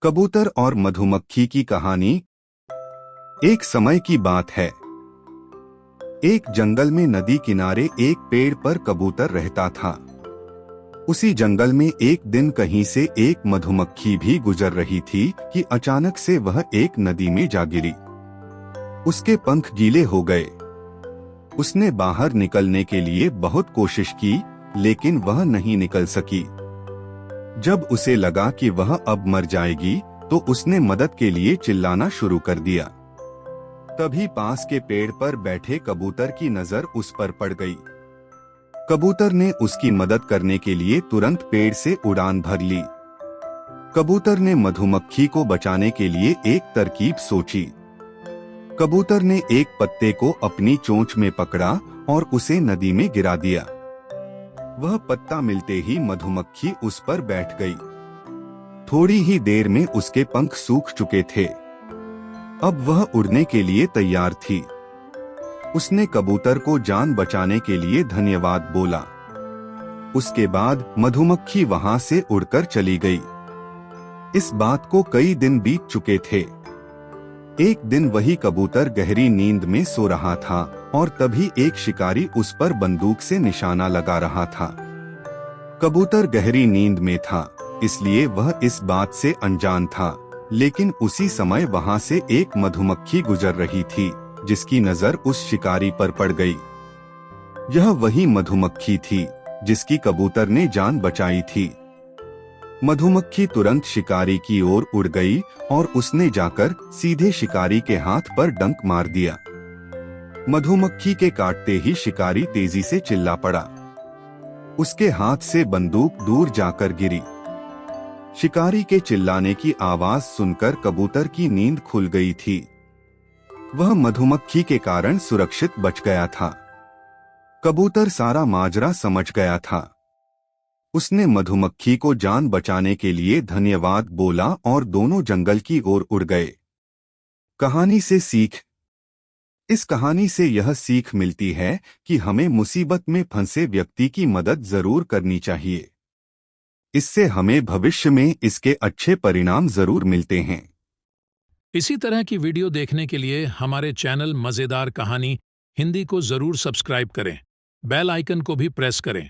कबूतर और मधुमक्खी की कहानी। एक समय की बात है। एक जंगल में नदी किनारे एक पेड़ पर कबूतर रहता था। उसी जंगल में एक दिन कहीं से एक मधुमक्खी भी गुजर रही थी कि अचानक से वह एक नदी में जा गिरी। उसके पंख गीले हो गए। उसने बाहर निकलने के लिए बहुत कोशिश की, लेकिन वह नहीं निकल सकी। जब उसे लगा कि वह अब मर जाएगी, तो उसने मदद के लिए चिल्लाना शुरू कर दिया। तभी पास के पेड़ पर बैठे कबूतर की नजर उस पर पड़ गई। कबूतर ने उसकी मदद करने के लिए तुरंत पेड़ से उड़ान भर ली। कबूतर ने मधुमक्खी को बचाने के लिए एक तरकीब सोची। कबूतर ने एक पत्ते को अपनी चोंच में पकड़ा और उसे नदी में गिरा दिया। वह पत्ता मिलते ही मधुमक्खी उस पर बैठ गई। थोड़ी ही देर में उसके पंख सूख चुके थे। अब वह उड़ने के लिए तैयार थी। उसने कबूतर को जान बचाने के लिए धन्यवाद बोला। उसके बाद मधुमक्खी वहां से उड़कर चली गई। इस बात को कई दिन बीत चुके थे। एक दिन वही कबूतर गहरी नींद में सो रहा था और तभी एक शिकारी उस पर बंदूक से निशाना लगा रहा था। कबूतर गहरी नींद में था, इसलिए वह इस बात से अनजान था, लेकिन उसी समय वहां से एक मधुमक्खी गुजर रही थी, जिसकी नजर उस शिकारी पर पड़ गई। यह वही मधुमक्खी थी जिसकी कबूतर ने जान बचाई थी। मधुमक्खी तुरंत शिकारी की ओर उड़ गई और उसने जाकर सीधे शिकारी के हाथ पर डंक मार दिया। मधुमक्खी के काटते ही शिकारी तेजी से चिल्ला पड़ा। उसके हाथ से बंदूक दूर जाकर गिरी। शिकारी के चिल्लाने की आवाज सुनकर कबूतर की नींद खुल गई थी। वह मधुमक्खी के कारण सुरक्षित बच गया था। कबूतर सारा माजरा समझ गया था। उसने मधुमक्खी को जान बचाने के लिए धन्यवाद बोला और दोनों जंगल की ओर उड़ गए। कहानी से सीख। इस कहानी से यह सीख मिलती है कि हमें मुसीबत में फंसे व्यक्ति की मदद जरूर करनी चाहिए। इससे हमें भविष्य में इसके अच्छे परिणाम जरूर मिलते हैं। इसी तरह की वीडियो देखने के लिए हमारे चैनल मजेदार कहानी हिंदी को जरूर सब्सक्राइब करें। बेल आइकन को भी प्रेस करें